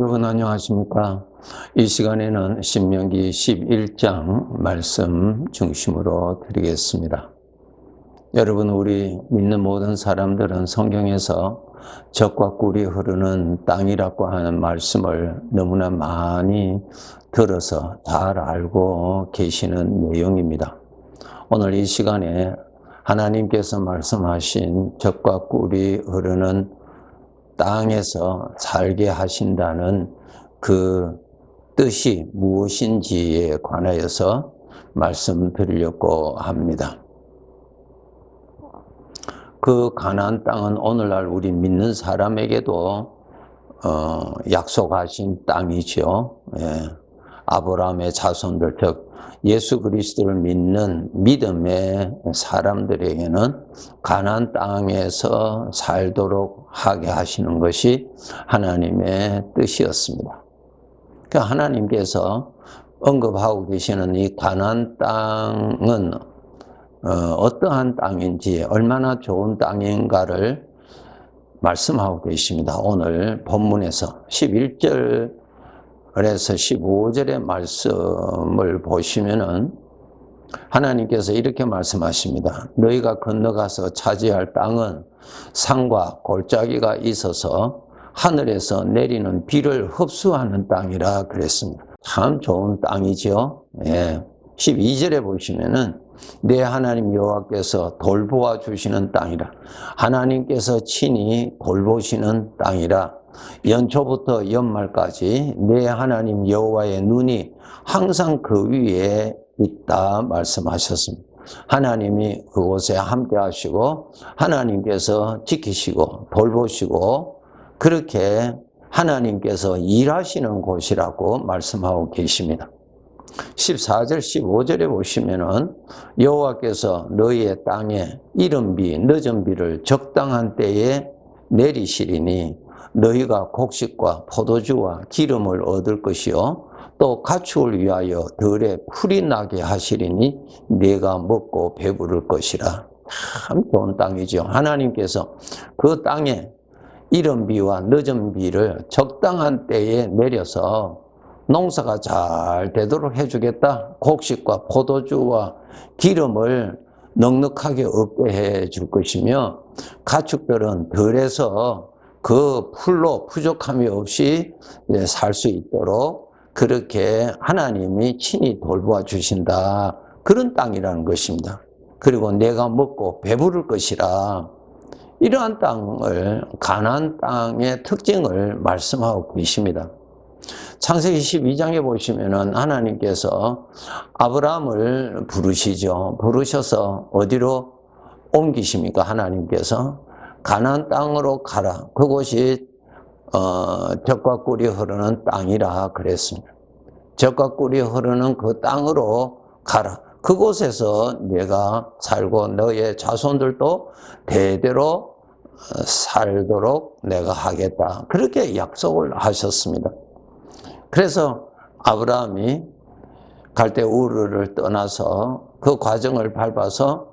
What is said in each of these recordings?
여러분 안녕하십니까? 이 시간에는 신명기 11장 말씀 중심으로 드리겠습니다. 여러분, 우리 믿는 모든 사람들은 성경에서 젖과 꿀이 흐르는 땅이라고 하는 말씀을 너무나 많이 들어서 잘 알고 계시는 내용입니다. 오늘 이 시간에 하나님께서 말씀하신 젖과 꿀이 흐르는 땅에서 살게 하신다는 그 뜻이 무엇인지에 관하여서 말씀드리려고 합니다. 그 가나안 땅은 오늘날 우리 믿는 사람에게도 약속하신 땅이죠. 아브라함의 자손들, 즉 예수 그리스도를 믿는 믿음의 사람들에게는 가나안 땅에서 살도록 하게 하시는 것이 하나님의 뜻이었습니다. 그러니까 하나님께서 언급하고 계시는 이 가나안 땅은 어떠한 땅인지, 얼마나 좋은 땅인가를 말씀하고 계십니다. 오늘 본문에서 11절에서 15절의 말씀을 보시면은 하나님께서 이렇게 말씀하십니다. 너희가 건너가서 차지할 땅은 산과 골짜기가 있어서 하늘에서 내리는 비를 흡수하는 땅이라 그랬습니다. 참 좋은 땅이죠. 12절에 보시면은 내 하나님 여호와께서 돌보아 주시는 땅이라, 하나님께서 친히 돌보시는 땅이라, 연초부터 연말까지 내 하나님 여호와의 눈이 항상 그 위에 있다 말씀하셨습니다. 하나님이 그곳에 함께 하시고 하나님께서 지키시고 돌보시고 그렇게 하나님께서 일하시는 곳이라고 말씀하고 계십니다. 14절 15절에 보시면은 여호와께서 너희의 땅에 이른 비 늦은 비를 적당한 때에 내리시리니 너희가 곡식과 포도주와 기름을 얻을 것이요 또 가축을 위하여 들에 풀이 나게 하시리니 네가 먹고 배부를 것이라. 참 좋은 땅이죠. 하나님께서 그 땅에 이른 비와 늦은 비를 적당한 때에 내려서 농사가 잘 되도록 해주겠다. 곡식과 포도주와 기름을 넉넉하게 얻게 해줄 것이며 가축들은 들에서 그 풀로 부족함이 없이 살 수 있도록 그렇게 하나님이 친히 돌보아 주신다. 그런 땅이라는 것입니다. 그리고 내가 먹고 배부를 것이라. 이러한 땅을, 가나안 땅의 특징을 말씀하고 계십니다. 창세기 12장에 보시면은 하나님께서 아브라함을 부르시죠. 부르셔서 어디로 옮기십니까? 하나님께서 가나안 땅으로 가라. 그곳이 젖과 꿀이 흐르는 땅이라 그랬습니다. 젖과 꿀이 흐르는 그 땅으로 가라. 그곳에서 내가 살고 너의 자손들도 대대로 살도록 내가 하겠다. 그렇게 약속을 하셨습니다. 그래서 아브라함이 갈대 우르를 떠나서 그 과정을 밟아서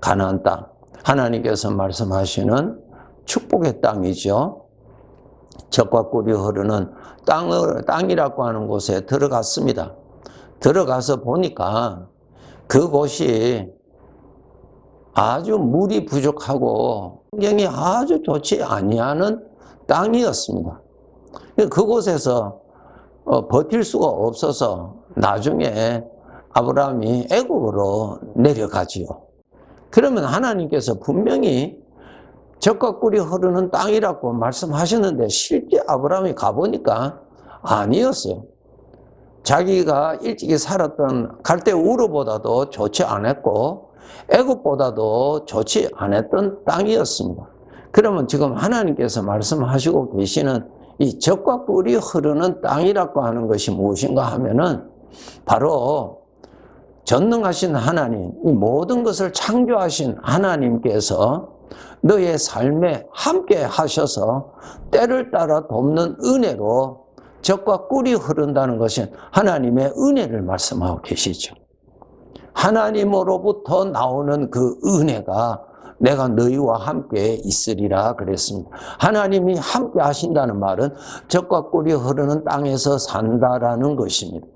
가나안 땅, 하나님께서 말씀하시는 축복의 땅이죠. 젖과 꿀이 흐르는 땅이라고 하는 곳에 들어갔습니다. 들어가서 보니까 그곳이 아주 물이 부족하고 환경이 아주 좋지 아니하는 땅이었습니다. 그곳에서 버틸 수가 없어서 나중에 아브라함이 애국으로 내려가지요. 그러면 하나님께서 분명히 젖과 꿀이 흐르는 땅이라고 말씀하셨는데 실제 아브라함이 가보니까 아니었어요. 자기가 일찍이 살았던 갈대 우르보다도 좋지 않았고 애굽보다도 좋지 않았던 땅이었습니다. 그러면 지금 하나님께서 말씀하시고 계시는 이 젖과 꿀이 흐르는 땅이라고 하는 것이 무엇인가 하면은 바로 전능하신 하나님, 이 모든 것을 창조하신 하나님께서 너의 삶에 함께 하셔서 때를 따라 돕는 은혜로 젖과 꿀이 흐른다는 것은 하나님의 은혜를 말씀하고 계시죠. 하나님으로부터 나오는 그 은혜가 내가 너희와 함께 있으리라 그랬습니다. 하나님이 함께 하신다는 말은 젖과 꿀이 흐르는 땅에서 산다라는 것입니다.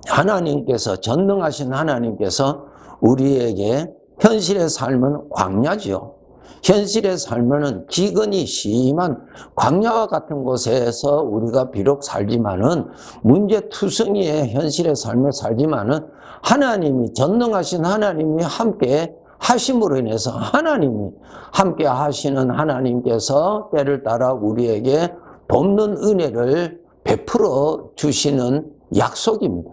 하나님께서, 전능하신 하나님께서 우리에게 현실의 삶은 광야지요. 현실의 삶은 기근이 심한 광야와 같은 곳에서 우리가 비록 살지만은, 문제투성이의 현실의 삶에 살지만은, 하나님이, 전능하신 하나님이 함께 하심으로 인해서, 하나님이 함께 하시는 하나님께서 때를 따라 우리에게 돕는 은혜를 베풀어 주시는 약속입니다.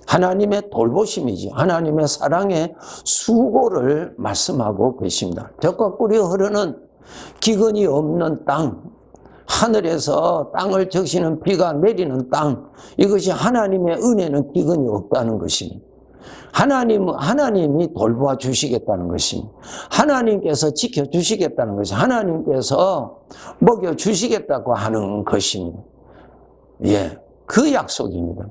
하나님의 돌보심이지, 하나님의 사랑의 수고를 말씀하고 계십니다. 젖과 꿀이 흐르는 기근이 없는 땅, 하늘에서 땅을 적시는 비가 내리는 땅, 이것이 하나님의 은혜는 기근이 없다는 것입니다. 하나님이 돌보아 주시겠다는 것입니다. 하나님께서 지켜주시겠다는 것입니다. 하나님께서 먹여주시겠다고 하는 것입니다. 예, 그 약속입니다.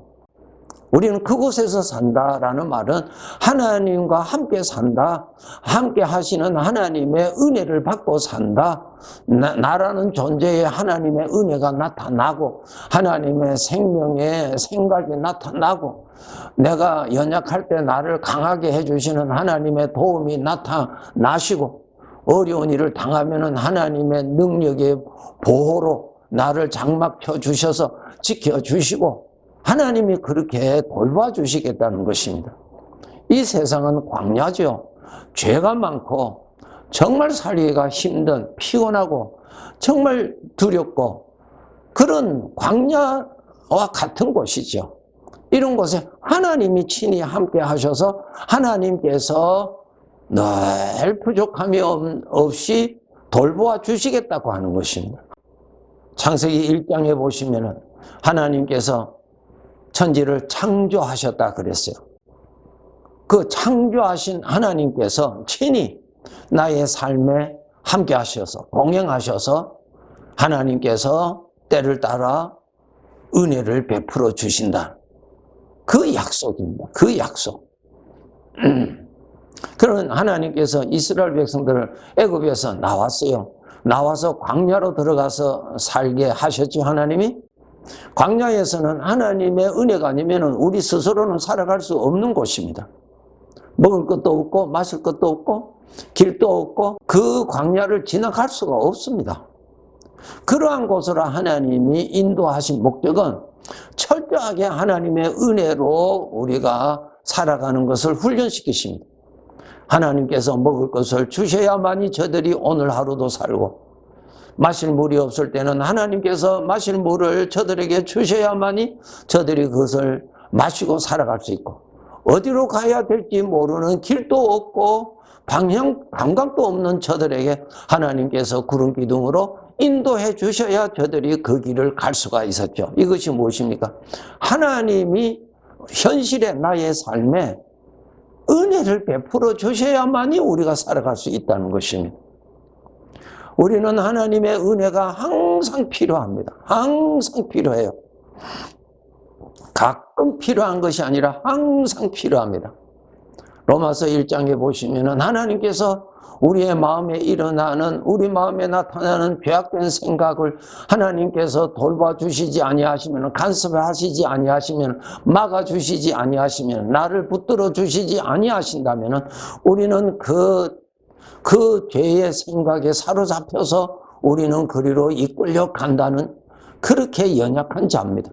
우리는 그곳에서 산다라는 말은 하나님과 함께 산다, 함께 하시는 하나님의 은혜를 받고 산다, 나라는 존재에 하나님의 은혜가 나타나고 하나님의 생명의 생각이 나타나고, 내가 연약할 때 나를 강하게 해주시는 하나님의 도움이 나타나시고, 어려운 일을 당하면 하나님의 능력의 보호로 나를 장막 펴주셔서 지켜주시고, 하나님이 그렇게 돌봐주시겠다는 것입니다. 이 세상은 광야죠. 죄가 많고 정말 살기가 힘든, 피곤하고 정말 두렵고 그런 광야와 같은 곳이죠. 이런 곳에 하나님이 친히 함께 하셔서 하나님께서 늘 부족함이 없이 돌보아 주시겠다고 하는 것입니다. 창세기 1장에 보시면은 하나님께서 천지를 창조하셨다 그랬어요. 그 창조하신 하나님께서 친히 나의 삶에 함께 하셔서, 동행하셔서 하나님께서 때를 따라 은혜를 베풀어 주신다. 그 약속입니다. 그 약속. 그런 하나님께서 이스라엘 백성들을 애굽에서 나왔어요. 나와서 광야로 들어가서 살게 하셨죠, 하나님이? 광야에서는 하나님의 은혜가 아니면 우리 스스로는 살아갈 수 없는 곳입니다. 먹을 것도 없고 마실 것도 없고 길도 없고 그 광야를 지나갈 수가 없습니다. 그러한 곳으로 하나님이 인도하신 목적은 철저하게 하나님의 은혜로 우리가 살아가는 것을 훈련시키십니다. 하나님께서 먹을 것을 주셔야만이 저들이 오늘 하루도 살고, 마실 물이 없을 때는 하나님께서 마실 물을 저들에게 주셔야만이 저들이 그것을 마시고 살아갈 수 있고, 어디로 가야 될지 모르는 길도 없고 감각도 없는 저들에게 하나님께서 구름 기둥으로 인도해 주셔야 저들이 그 길을 갈 수가 있었죠. 이것이 무엇입니까? 하나님이 현실의 나의 삶에 은혜를 베풀어 주셔야만이 우리가 살아갈 수 있다는 것입니다. 우리는 하나님의 은혜가 항상 필요합니다. 항상 필요해요. 가끔 필요한 것이 아니라 항상 필요합니다. 로마서 1장에 보시면은 하나님께서 우리의 마음에 일어나는, 우리 마음에 나타나는 죄악된 생각을 하나님께서 돌봐주시지 아니하시면, 간섭하시지 아니하시면, 막아주시지 아니하시면, 나를 붙들어 주시지 아니하신다면 우리는 그 죄의 생각에 사로잡혀서 우리는 그리로 이끌려 간다는, 그렇게 연약한 자입니다.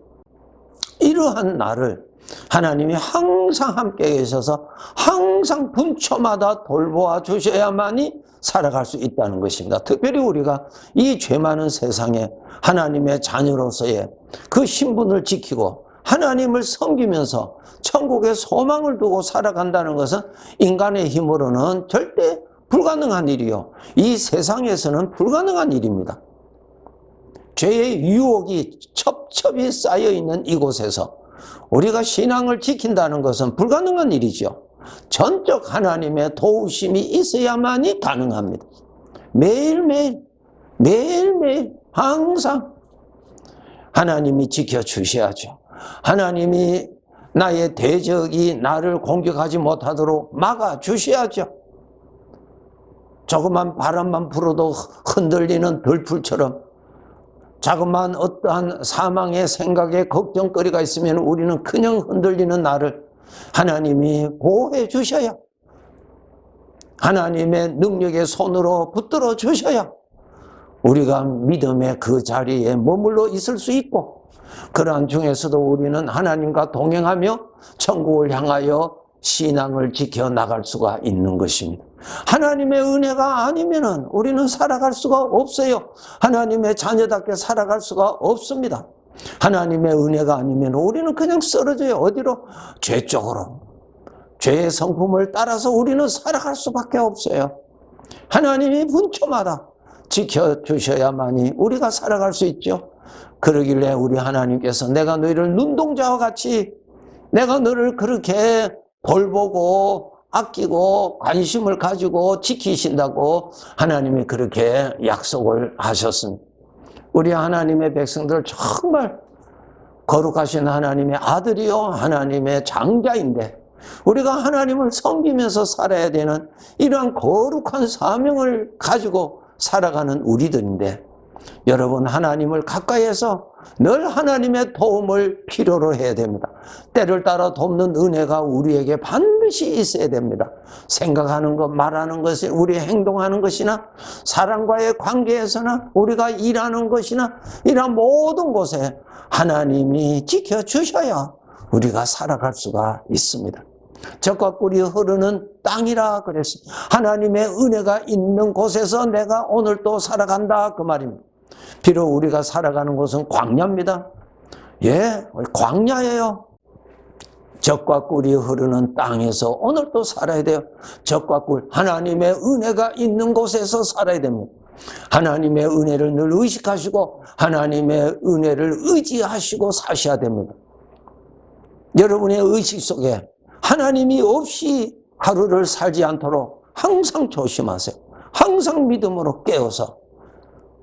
이러한 나를 하나님이 항상 함께 계셔서 항상 분초마다 돌보아 주셔야만이 살아갈 수 있다는 것입니다. 특별히 우리가 이 죄 많은 세상에 하나님의 자녀로서의 그 신분을 지키고 하나님을 섬기면서 천국의 소망을 두고 살아간다는 것은 인간의 힘으로는 절대 불가능한 일이요, 이 세상에서는 불가능한 일입니다. 죄의 유혹이 첩첩이 쌓여있는 이곳에서 우리가 신앙을 지킨다는 것은 불가능한 일이죠. 전적 하나님의 도우심이 있어야만이 가능합니다. 매일매일 항상 하나님이 지켜주셔야죠. 하나님이 나의 대적이 나를 공격하지 못하도록 막아주셔야죠. 조그만 바람만 불어도 흔들리는 들풀처럼 자그마한 어떠한 사망의 생각에 걱정거리가 있으면 우리는 그냥 흔들리는 나를 하나님이 보호해 주셔야, 하나님의 능력의 손으로 붙들어 주셔야 우리가 믿음의 그 자리에 머물러 있을 수 있고, 그러한 중에서도 우리는 하나님과 동행하며 천국을 향하여 신앙을 지켜나갈 수가 있는 것입니다. 하나님의 은혜가 아니면 우리는 살아갈 수가 없어요. 하나님의 자녀답게 살아갈 수가 없습니다. 하나님의 은혜가 아니면 우리는 그냥 쓰러져요. 어디로? 죄 쪽으로. 죄의 성품을 따라서 우리는 살아갈 수밖에 없어요. 하나님이 분초마다 지켜주셔야만이 우리가 살아갈 수 있죠. 그러길래 우리 하나님께서 내가 너희를 눈동자와 같이 내가 너를 그렇게 돌보고 아끼고 관심을 가지고 지키신다고 하나님이 그렇게 약속을 하셨습니다. 우리 하나님의 백성들 정말 거룩하신 하나님의 아들이요 하나님의 장자인데 우리가 하나님을 섬기면서 살아야 되는 이러한 거룩한 사명을 가지고 살아가는 우리들인데, 여러분 하나님을 가까이에서 늘 하나님의 도움을 필요로 해야 됩니다. 때를 따라 돕는 은혜가 우리에게 반드시 있어야 됩니다. 생각하는 것, 말하는 것이, 우리 행동하는 것이나 사람과의 관계에서나 우리가 일하는 것이나 이런 모든 곳에 하나님이 지켜주셔야 우리가 살아갈 수가 있습니다. 젖과 꿀이 흐르는 땅이라 그랬습니다. 하나님의 은혜가 있는 곳에서 내가 오늘 또 살아간다 그 말입니다. 비록 우리가 살아가는 곳은 광야입니다. 예, 광야예요. 젖과 꿀이 흐르는 땅에서 오늘 또 살아야 돼요. 젖과 꿀, 하나님의 은혜가 있는 곳에서 살아야 됩니다. 하나님의 은혜를 늘 의식하시고 하나님의 은혜를 의지하시고 사셔야 됩니다. 여러분의 의식 속에 하나님이 없이 하루를 살지 않도록 항상 조심하세요. 항상 믿음으로 깨어서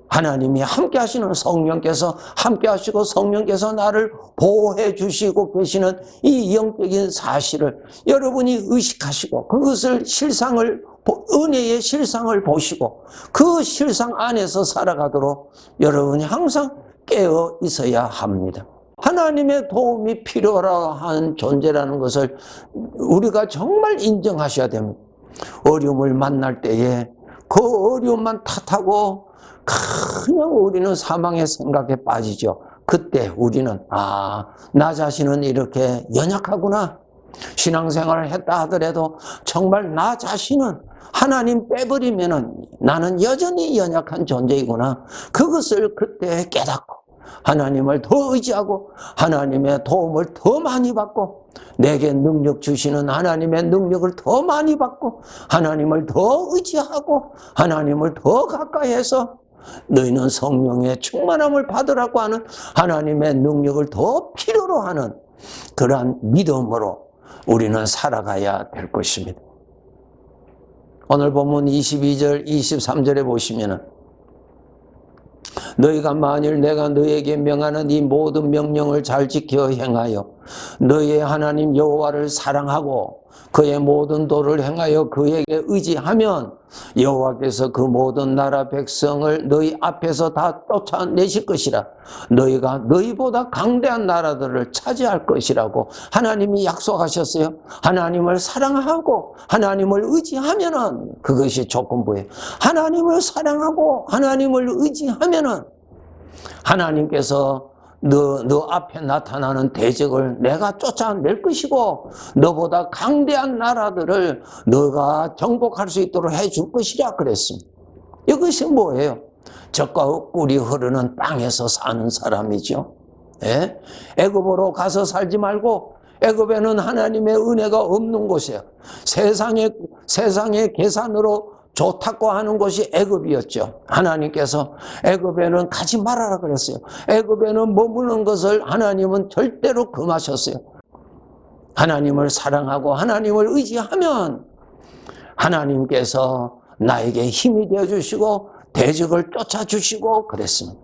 하나님이 함께 하시는 성령께서 함께 하시고 성령께서 나를 보호해 주시고 계시는 이 영적인 사실을 여러분이 의식하시고 그것을 실상을, 은혜의 실상을 보시고 그 실상 안에서 살아가도록 여러분이 항상 깨어 있어야 합니다. 하나님의 도움이 필요한 존재라는 것을 우리가 정말 인정하셔야 됩니다. 어려움을 만날 때에 그 어려움만 탓하고 그냥 우리는 사망의 생각에 빠지죠. 그때 우리는 나 자신은 이렇게 연약하구나. 신앙생활을 했다 하더라도 정말 나 자신은 하나님 빼버리면은 나는 여전히 연약한 존재이구나. 그것을 그때 깨닫고 하나님을 더 의지하고 하나님의 도움을 더 많이 받고 내게 능력 주시는 하나님의 능력을 더 많이 받고 하나님을 더 의지하고 하나님을 더 가까이 해서 너희는 성령의 충만함을 받으라고 하는 하나님의 능력을 더 필요로 하는 그러한 믿음으로 우리는 살아가야 될 것입니다. 오늘 본문 22절 23절에 보시면은 너희가 만일 내가 너희에게 명하는 이 모든 명령을 잘 지켜 행하여 너희의 하나님 여호와를 사랑하고 그의 모든 도를 행하여 그에게 의지하면 여호와께서 그 모든 나라 백성을 너희 앞에서 다 쫓아내실 것이라. 너희가 너희보다 강대한 나라들을 차지할 것이라고 하나님이 약속하셨어요. 하나님을 사랑하고 하나님을 의지하면은 그것이 조건부예요. 하나님을 사랑하고 하나님을 의지하면은 하나님께서 너 앞에 나타나는 대적을 내가 쫓아낼 것이고 너보다 강대한 나라들을 너가 정복할 수 있도록 해줄 것이라 그랬습니다. 이것이 뭐예요? 젖과 꿀이 흐르는 땅에서 사는 사람이죠. 예? 애굽으로 가서 살지 말고 애굽에는 하나님의 은혜가 없는 곳이에요. 세상의 계산으로 좋다고 하는 것이 애굽이었죠. 하나님께서 애굽에는 가지 말아라 그랬어요. 애굽에는 머무는 것을 하나님은 절대로 금하셨어요. 하나님을 사랑하고 하나님을 의지하면 하나님께서 나에게 힘이 되어주시고 대적을 쫓아주시고 그랬습니다.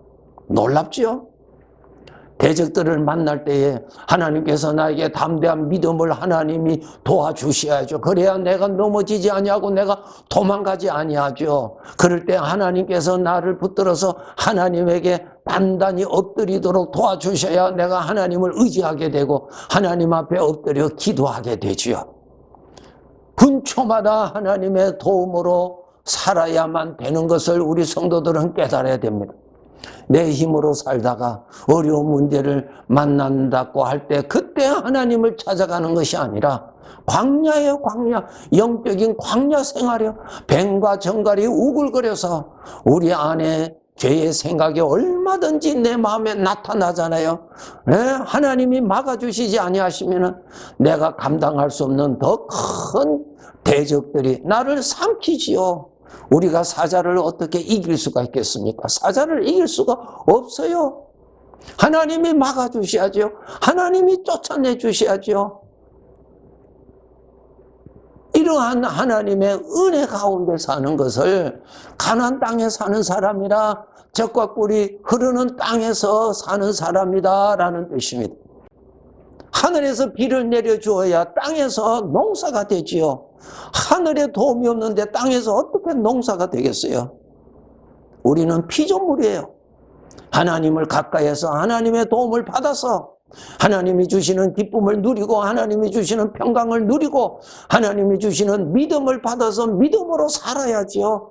놀랍죠? 대적들을 만날 때에 하나님께서 나에게 담대한 믿음을 하나님이 도와주셔야죠. 그래야 내가 넘어지지 아니하고 내가 도망가지 아니하죠. 그럴 때 하나님께서 나를 붙들어서 하나님에게 단단히 엎드리도록 도와주셔야 내가 하나님을 의지하게 되고 하나님 앞에 엎드려 기도하게 되지요. 분초마다 하나님의 도움으로 살아야만 되는 것을 우리 성도들은 깨달아야 됩니다. 내 힘으로 살다가 어려운 문제를 만난다고 할 때 그때 하나님을 찾아가는 것이 아니라 광야예요. 광야. 영적인 광야 생활이요. 뱀과 정갈이 우글거려서 우리 안에 죄의 생각이 얼마든지 내 마음에 나타나잖아요. 네? 하나님이 막아주시지 아니하시면 내가 감당할 수 없는 더 큰 대적들이 나를 삼키지요. 우리가 사자를 어떻게 이길 수가 있겠습니까? 사자를 이길 수가 없어요. 하나님이 막아주셔야죠. 하나님이 쫓아내 주셔야죠. 이러한 하나님의 은혜 가운데 사는 것을 가나안 땅에 사는 사람이라 젖과 꿀이 흐르는 땅에서 사는 사람이다 라는 뜻입니다. 하늘에서 비를 내려주어야 땅에서 농사가 되지요. 하늘에 도움이 없는데 땅에서 어떻게 농사가 되겠어요? 우리는 피조물이에요. 하나님을 가까이해서 하나님의 도움을 받아서 하나님이 주시는 기쁨을 누리고 하나님이 주시는 평강을 누리고 하나님이 주시는 믿음을 받아서 믿음으로 살아야지요.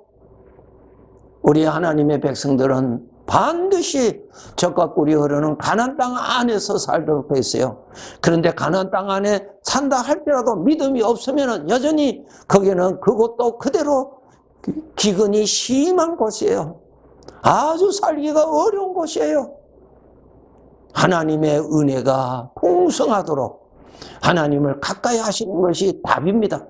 우리 하나님의 백성들은 반드시 젖과 꿀이 흐르는 가나안 땅 안에서 살도록 돼 있어요. 그런데 가나안 땅 안에 산다 할지라도 믿음이 없으면 여전히 거기는 그곳도 그대로 기근이 심한 곳이에요. 아주 살기가 어려운 곳이에요. 하나님의 은혜가 풍성하도록 하나님을 가까이 하시는 것이 답입니다.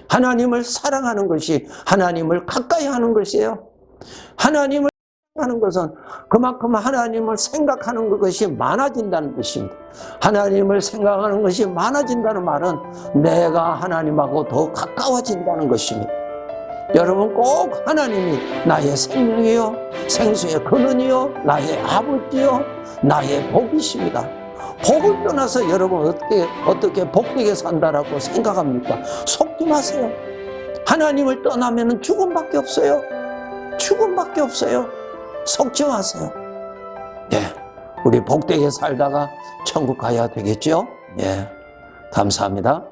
하나님을 사랑하는 것이 하나님을 가까이 하는 것이에요. 하나님을 하는 것은 그만큼 하나님을 생각하는 것이 많아진다는 뜻입니다. 하나님을 생각하는 것이 많아진다는 말은 내가 하나님하고 더 가까워진다는 것입니다. 여러분 꼭 하나님이 나의 생명이요 생수의 근원이요 나의 아버지요 나의 복이십니다. 복을 떠나서 여러분 어떻게 복되게 산다라고 생각합니까? 속지 마세요. 하나님을 떠나면 죽음밖에 없어요. 죽음밖에 없어요. 속지 마세요. 예, 우리 복되게 살다가 천국 가야 되겠죠? 예, 감사합니다.